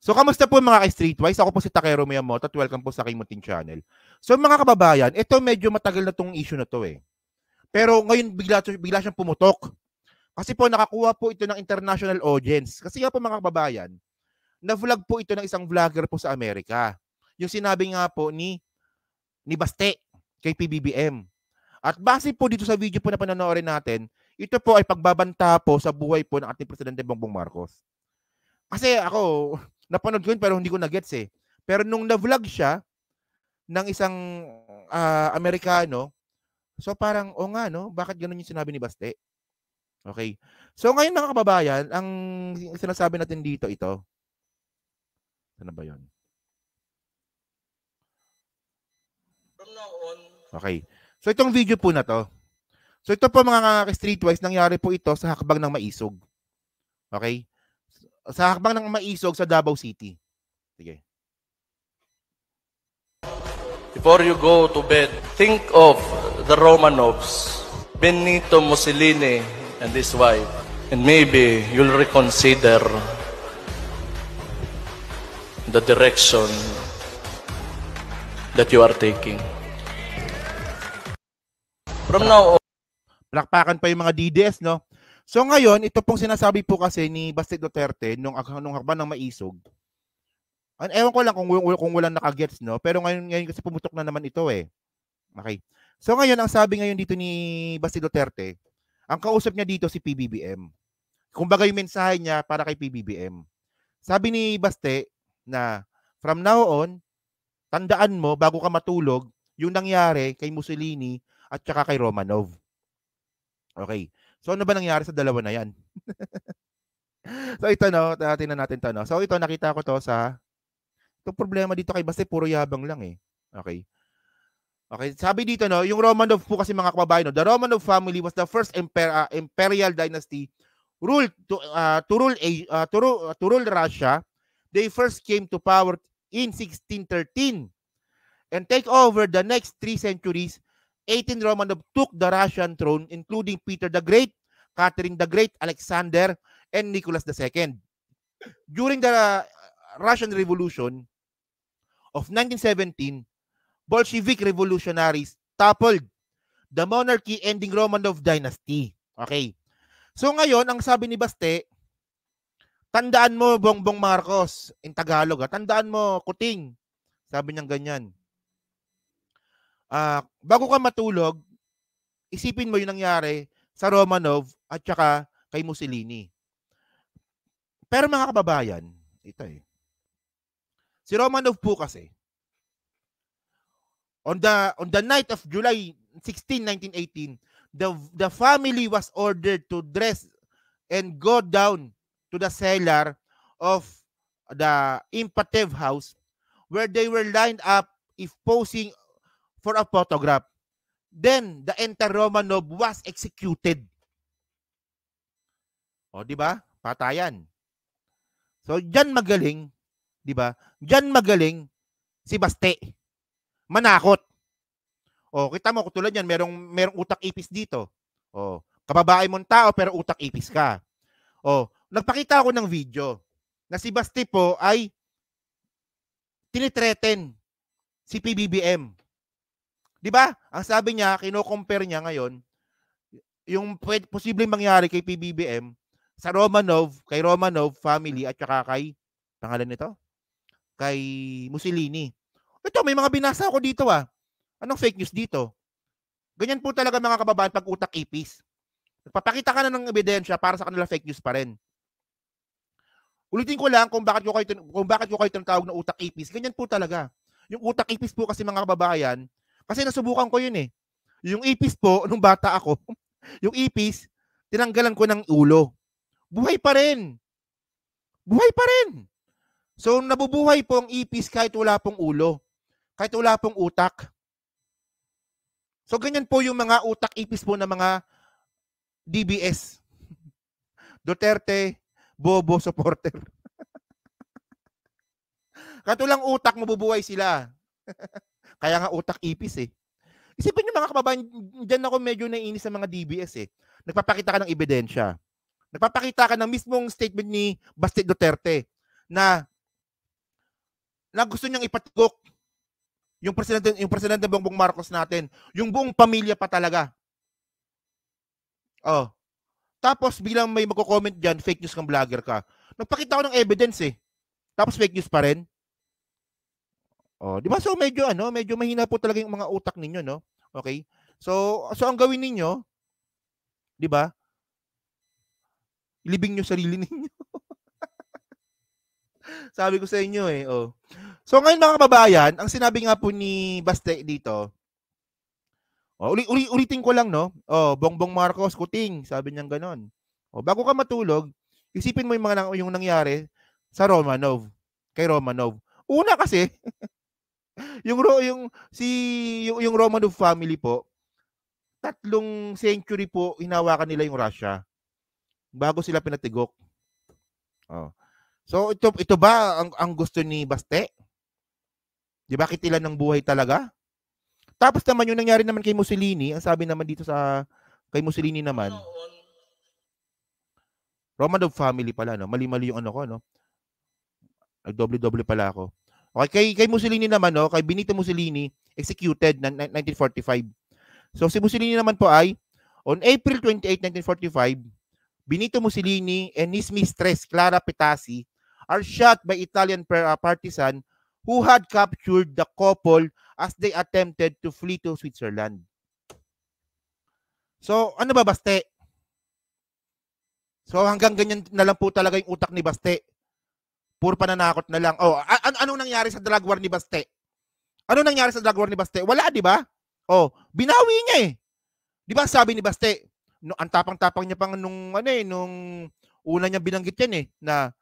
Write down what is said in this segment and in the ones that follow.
So, kamusta po mga ka-Streetwise? Ako po si Takero Miyamoto at welcome po sa aking munting channel. So, mga kababayan, ito medyo matagal na tong issue na to eh. Pero ngayon bigla siyang pumutok. Kasi po nakakuha po ito ng international audience. Kasi nga po mga kababayan, na-vlog po ito ng isang vlogger po sa Amerika. Yung sinabi nga po ni Baste kay PBBM. At base po dito sa video po na panonoorin natin, ito po ay pagbabanta po sa buhay po ng ating Presidente Bongbong Marcos. Kasi ako, napanood ko yun pero hindi ko na-gets eh. Pero nung na-vlog siya ng isang Amerikano, so parang, o nga no, bakit ganun yung sinabi ni Baste? Okay. So ngayon mga kababayan, ang sinasabi natin dito ito. Ano ba yun? From now on. Okay. So itong video po na to. So ito po mga Streetwise, nangyari po ito sa hakbang ng Maisog. Okay? Sa hakbang ng Maisog sa Davao City. Sige. Before you go to bed, think of the Romanovs, Benito Mussolini and his wife, and maybe you'll reconsider the direction that you are taking. From now on, Palakpakan pa yung mga DDS, no? So ngayon, ito pong sinasabi po kasi ni Baste Duterte nung hakbang ng Maisog. Ewan ko lang kung walang nakagets, no? Pero ngayon kasi pumutok na naman ito eh. Okay. So ngayon, ang sabi ngayon dito ni Baste Duterte, ang kausap niya dito si PBBM. Kumbaga yung mensahe niya para kay PBBM. Sabi ni Baste na from now on, tandaan mo bago ka matulog yung nangyari kay Mussolini at saka kay Romanov. Okay. So ano ba nangyari sa dalawa na yan? So ito no, tingnan natin to no. So ito nakita ko to sa itong problema dito kay Baste, puro yabang lang eh. Okay. Okay, sabi dito no, yung Romanov po kasi mga kababayan no, the Romanov family was the first imperial dynasty to rule Russia. They first came to power in 1613 and take over the next 3 centuries. 18 Romanov took the Russian throne, including Peter the Great, Catherine the Great, Alexander, and Nicholas II. During the Russian Revolution of 1917, Bolshevik revolutionaries toppled the monarchy, ending Romanov dynasty. Okay. So ngayon, ang sabi ni Baste, tandaan mo Bongbong Marcos, in Tagalog, tandaan mo Kuting. Sabi niyang ganyan. Bago ka matulog, isipin mo yung nangyari sa Romanov at saka kay Mussolini. Pero mga kababayan, ito eh. Si Romanov po kasi, on the night of July 16, 1918, the family was ordered to dress and go down to the cellar of the Impatev house where they were lined up if posing for a photograph. Then the entire Romanov was executed. O, di ba? Patayan. So, diyan magaling, di ba? Diyan magaling si Baste. Manakot. O, kita mo, tulad yan, merong utak-ipis dito. O, kababae mong tao pero utak-ipis ka. O, nagpakita ako ng video na si Baste po ay tinitreten si PBBM. Di ba? Ang sabi niya, kino-compare niya ngayon yung posibleng mangyari kay PBBM sa Romanov, kay Romanov family at saka kay, pangalan nito? Kay Mussolini. Ito, may mga binasa ako dito ah. Anong fake news dito? Ganyan po talaga mga kababayan pag utak-ipis. Nagpapakita ka na ng ebidensya para sa kanila fake news pa rin. Ulitin ko lang kung bakit ko kayo tinatawag na utak-ipis. Ganyan po talaga. Yung utak-ipis po kasi mga kababayan, kasi nasubukan ko yun eh. Yung ipis po, nung bata ako, yung ipis, tinanggalan ko ng ulo. Buhay pa rin. Buhay pa rin. So, nabubuhay po ang ipis kahit wala pong ulo. Kahit wala pong utak. So, ganyan po yung mga utak-ipis po ng mga DBS. Duterte, Bobo, supporter. Kahit walang utak, mabubuhay sila. Kaya nga utak-ipis eh. Isipin niyo mga kababayan, dyan ako medyo naiinis sa mga DBS eh. Nagpapakita ka ng ebidensya. Nagpapakita ka ng mismong statement ni Baste Duterte na na gusto niyang ipatigok yung presidente Bongbong Marcos natin, yung buong pamilya pa talaga. Oh. Tapos bilang may magko-comment diyan, fake news kang vlogger ka. Nagpakita ko ng evidence eh. Tapos fake news pa rin. Oh, 'di ba? So medyo mahina po talaga yung mga utak ninyo, no? Okay? So ang gawin ninyo, 'di ba? Ilibing niyo sarili ninyo. Sabi ko sa inyo eh, oh. So ngayon mga kababayan, ang sinabi nga po ni Baste dito, ulitin ko lang, no? Oh, Bongbong Marcos, kuting, sabi niya gano'n. Oh, bago ka matulog, isipin mo yung nangyari sa Romanov, kay Romanov. Una kasi, yung Romanov family po, 3 century po hinawakan nila yung Russia bago sila pinatigok. Oh. So ito ba ang gusto ni Baste? 'Di ba kitilan ng buhay talaga? Tapos naman yung nangyari naman kay Mussolini, ang sabi naman dito sa kay Mussolini naman, Romanov family pala, no? Mali-mali yung ano ko, no? Nagdoble-doble pala ako. Okay, kay Mussolini naman, no? Kay Benito Mussolini, executed na 1945. So si Mussolini naman po ay on April 28, 1945, Benito Mussolini and his mistress Clara Petazzi are shot by Italian partisan who had captured the couple as they attempted to flee to Switzerland. So, ano ba Baste? So, hanggang ganyan na lang po talaga yung utak ni Baste. Puro pananakot na lang. Oh, anong nangyari sa drug war ni Baste? Ano nangyari sa drug war ni Baste? Wala, di ba? Oh, binawi niya eh. Di ba sabi ni Baste, ang tapang-tapang niya pang nung una niya binanggit yan eh, na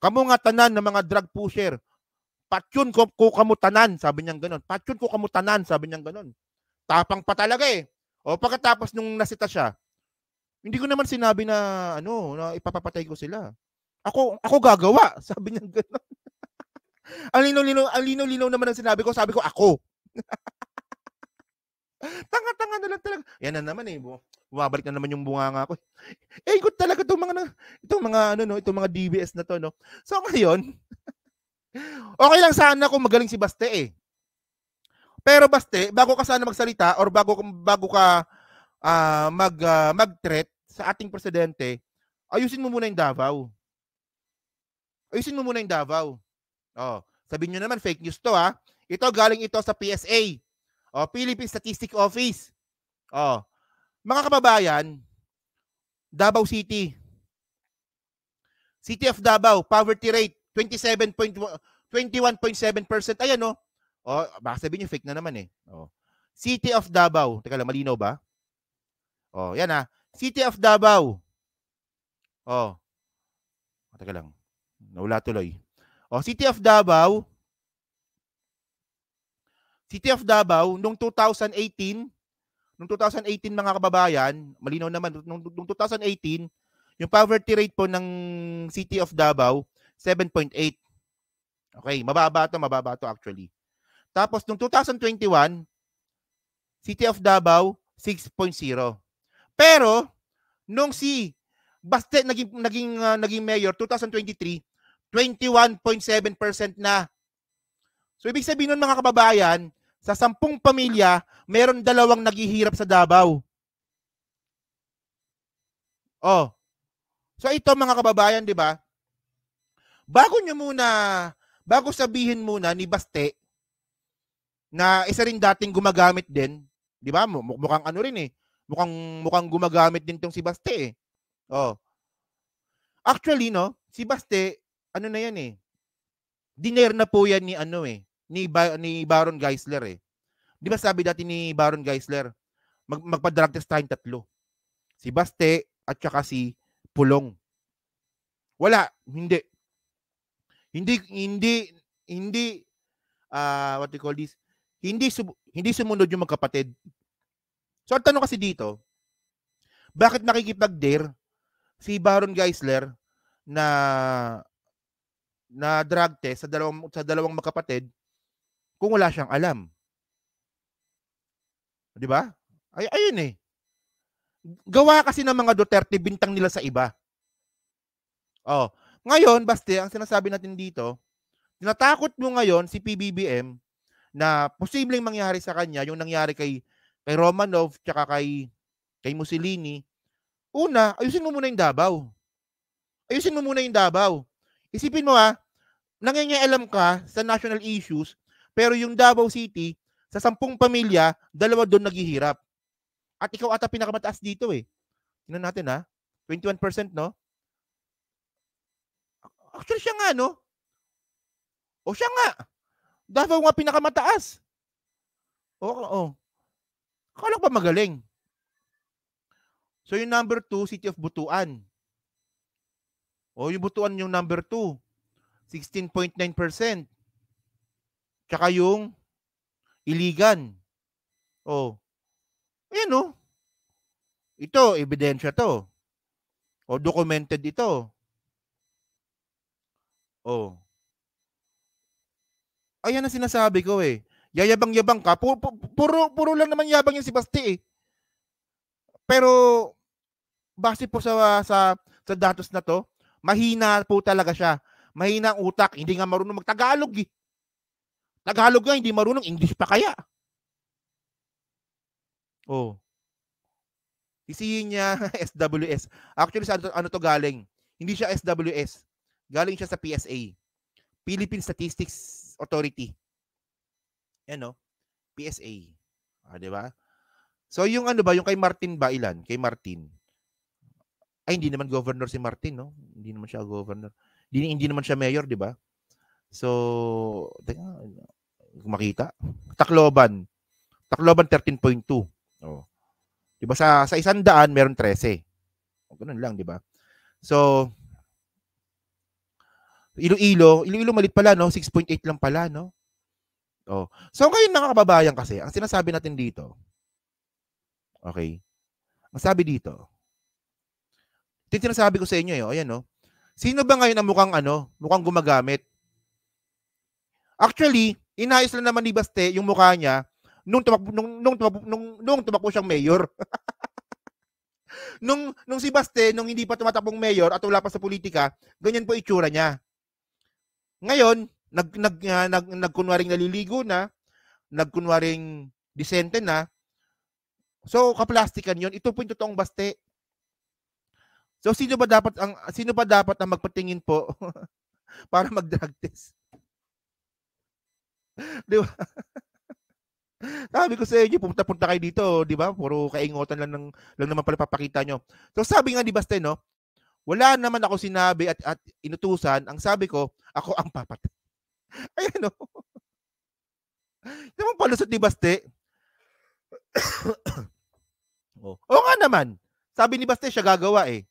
kamo nga tanan ng mga drug pusher, patyon ko kamutanan, sabi niya gano'n. Patyon ko kamutanan, sabi niya gano'n. Tapang pa talaga eh. O pagkatapos nung nasita siya, hindi ko naman sinabi na na ipapapatay ko sila. Ako gagawa, sabi niya gano'n. Ang linaw-linaw naman ang sinabi ko, sabi ko ako. Tanga-tanga na lang talaga. Yan na naman eh. Bumabalik na naman yung bunganga ko. Ikot talaga itong mga DBS na to, no. So ngayon, okay lang sana kung magaling si Baste eh. Pero Baste, bago ka sana magsalita or bago ka mag-threat sa ating presidente, ayusin mo muna yung Davao. Ayusin mo muna yung Davao. Oh, sabihin niyo naman fake news to ha. Ito galing ito sa PSA. Oh, Philippine Statistics Office. Oh, mga kababayan, Davao City. City of Davao, poverty rate 21.7%. Ayan no. Oh, baka sabihin niyo fake na naman eh. Oh. City of Davao. Teka lang, malinaw ba? Oh, yan ha. City of Davao. Oh. Teka lang. Nawala tuloy. Oh, City of Davao. City of Davao noong 2018 mga kababayan, malinaw naman noong 2018, yung poverty rate po ng City of Davao 7.8. Okay, mababa to actually. Tapos noong 2021, City of Davao 6.0. Pero nung si Baste naging mayor 2023, 21.7% na. So ibig sabihin nun mga kababayan, sa 10 pamilya, meron 2 naghihirap sa Davao. Oh. So ito mga kababayan, di ba? Bago sabihin muna ni Baste na isa rin dating gumagamit din, di ba? Mukhang rin eh. Mukhang gumagamit din tong si Baste eh. Oh. Actually, no, si Baste, na yan eh. Diner na po yan ni Baron Geisler eh. Di ba sabi dati ni Baron Geisler, magpa-drug test tayong 3. Si Baste at saka si Pulong. Wala, hindi what do you call this? Hindi sumunod yung magkapatid. So ang tanong kasi dito, bakit nakikipag-dare si Baron Geisler na drug test sa dalawang magkapatid kung wala siyang alam? 'Di ba? Ayun eh. Gawa kasi ng mga Duterte, bintang nila sa iba. Oh, ngayon Baste, ang sinasabi natin dito, Tinatakot mo ngayon si PBBM na posibleng mangyari sa kanya yung nangyari kay Romanov tsaka kay Mussolini. Una, ayusin mo muna yung Davao. Ayusin mo muna yung Davao. Isipin mo nangingialam ka sa national issues, pero yung Davao City, sa 10 pamilya, 2 doon naghihirap. At ikaw ata pinakamataas dito eh. Tingnan natin 21%, no? Actually, siya nga, no? O siya nga. Davao nga pinakamataas. Oo. Akala ko ba magaling? So, yung number 2, City of Butuan. O, yung Butuan yung number 2. 16.9%. Tsaka yung Iligan. O. Ayan, no? Ito, ebidensya to. O, documented ito. O. Ayan ang sinasabi ko eh. Yayabang-yabang ka. Puro lang naman yabang yung si Basti eh. Pero, base po sa datos na to, mahina po talaga siya. Mahina ang utak. Hindi nga marunong mag-Tagalog eh. Tagalog nga, hindi marunong. English pa kaya. Oh. Isihin niya SWS. Actually, sa ano to galing? Hindi siya SWS. Galing siya sa PSA. Philippine Statistics Authority. Yan, no? PSA. Di ba? So, yung ano ba, yung kay Martin ba, ilan? Kay Martin. Ay, hindi naman governor si Martin, no? Hindi naman siya governor. Hindi naman siya mayor, di ba? So, makita. Tacloban 13.2. Oh. Di ba sa 100 meron 13. Ganun lang, di ba? So, Iloilo malit pala, no? 6.8 lang pala, no? Oh. So, ngayon mga kababayan kasi, ang sinasabi natin dito, okay, ang sabi dito, sinasabi ko sa inyo, ayan, no? Sino ba ngayon ang mukhang gumagamit? Actually, inayos lang naman ni Baste yung mukha niya nung tumakbo siyang mayor. nung si Baste, nung hindi pa tumatakbong mayor at wala pa sa politika, ganyan po itsura niya. Ngayon, nagkunwaring naliligo na, nagkunwaring disente na. So, kaplastikan 'yon. Ito po yung totoong Baste. So, sino ba dapat ang magpatingin po para mag-drug test? Di ba? Sabi ko sa inyo, punta kayo dito, di ba? Puro kaingotan lang naman pala papakita nyo. So, sabi nga ni Baste, no? Wala naman ako sinabi at inutusan. Ang sabi ko, ako ang papat. Ayan, no? Naman palusot ni Baste. Oo nga naman. Sabi ni Baste, siya gagawa eh.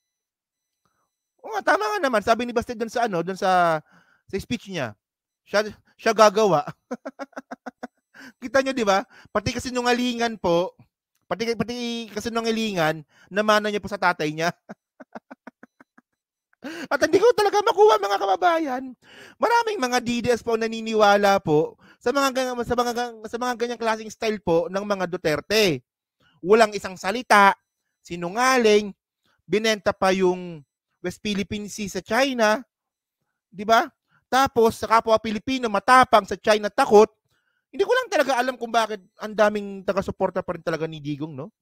Oo nga, tama nga naman. Sabi ni Baste doon sa speech niya. Siya gagawa. Kita nyo, di ba? Pati kasinungalingan po, pati kasinungalingan, namana niya po sa tatay niya. At hindi ko talaga makuha, mga kababayan. Maraming mga DDS po naniniwala po sa mga ganyang klaseng style po ng mga Duterte. Walang isang salita, sinungaling, binenta pa yung West Philippine Sea sa China, di ba? Tapos sa kapwa Pilipino matapang, sa China takot. Hindi ko lang talaga alam kung bakit ang daming taga-suporta pa rin talaga ni Digong, no?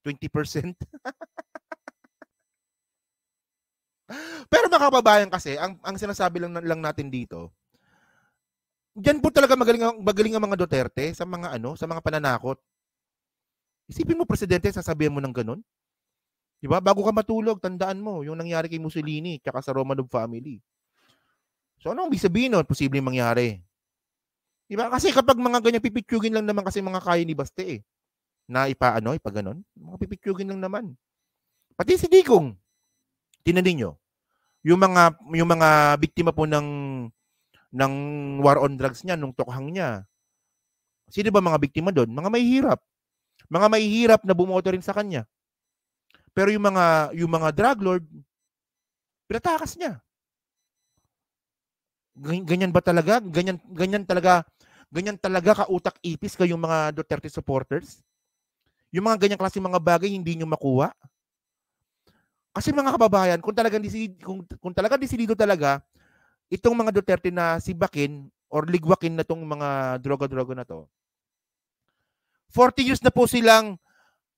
20%. Pero mga kababayan kasi, ang sinasabi lang natin dito, diyan po talaga magaling ang mga Duterte sa mga pananakot. Isipin mo, presidente, sasabihin mo ng ganun? Diba? Bago ka matulog, tandaan mo yung nangyari kay Mussolini tsaka sa Romanov family. So, ano ang ibig sabihin nun? Posibleng mangyari. Diba? Kasi kapag mga ganyan, pipitsugin lang naman kasi mga kaya ni Baste eh. Na ipaganon. Mga pipitsugin lang naman. Pati si Digong. Tinanin nyo. Yung mga biktima po ng war on drugs niya, nung tokhang niya. Sino ba mga biktima doon? Mga mahihirap. Mga mahihirap na bumoto rin sa kanya. Pero yung mga drug lord, pinatakas niya. Ganyan ba talaga? Ganyan talaga kautak-ipis kayong mga Duterte supporters? Yung mga ganyang klase mga bagay hindi nyo makuha? Kasi mga kababayan, kung talagang desidido talaga, itong mga Duterte na sibakin or ligwakin na tong mga droga-droga na to. 40 years na po silang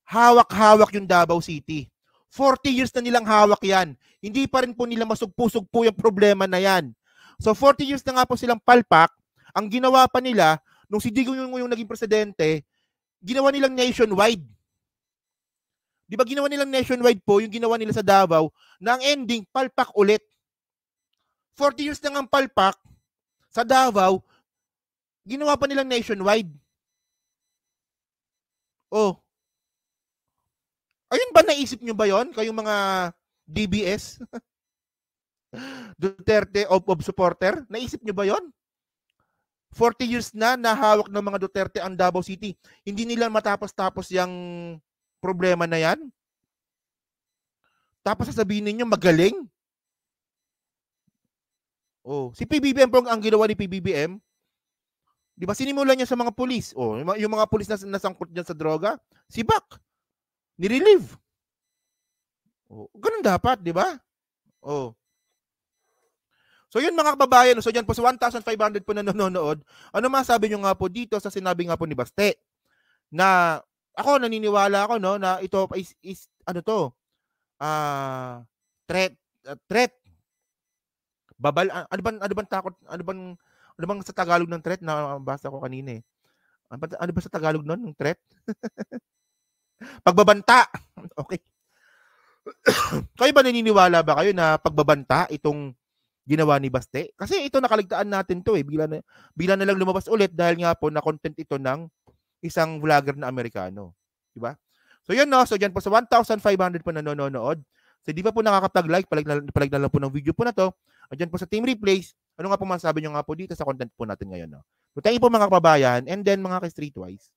hawak-hawak yung Davao City. 40 years na nilang hawak yan. Hindi pa rin po nila masugpo-sugpo yung problema na yan. So 40 years na nga po silang palpak. Ang ginawa pa nila, nung si Digong yung naging presidente, ginawa nilang nationwide. Di ba ginawa nilang nationwide po, yung ginawa nila sa Davao, na ang ending, palpak ulit. 40 years na nga ang palpak sa Davao, ginawa pa nilang nationwide. Oh. Ayun ba, naisip nyo ba yon kayong mga DBS? Duterte of supporter? Naisip nyo ba yon? 40 years na nahawak ng mga Duterte ang Davao City. Hindi nila matapos-tapos yung problema na yan? Tapos sasabihin ninyo, magaling? Oh, si PBBM po ang ginawa ni PBBM. Di ba sinimulan niya sa mga pulis? Oh, yung mga pulis na nasangkot diyan sa droga, si Bak ni-relieve. Oh, ganun dapat, di ba? Oh. So yun mga kababayan, so diyan po sa 1,500 po na nanonood, ano masabi niyo nga po dito sa sinabi nga po ni Baste? Na ako naniniwala ako no na ito is ano to? Threat. Babal ano bang takot? Ano bang sa Tagalog ng threat na basa ko kanina eh? Ano ba sa Tagalog nun ng threat? Pagbabanta. Okay. Kayo ba naniniwala ba kayo na pagbabanta itong ginawa ni Baste? Kasi ito nakaligtaan natin to eh. Bigla na lang lumabas ulit dahil nga po na content ito ng isang vlogger na Amerikano. Diba? So yun no. So dyan po sa 1,500 po na nanonood. So di pa po nakakapag-like, palag na lang po ng video po na to. Dyan po sa Team Replays, ano nga po masasabi nyo nga po dito sa content po natin ngayon. No? So thank you po mga kababayan and then mga ka-Streetwise.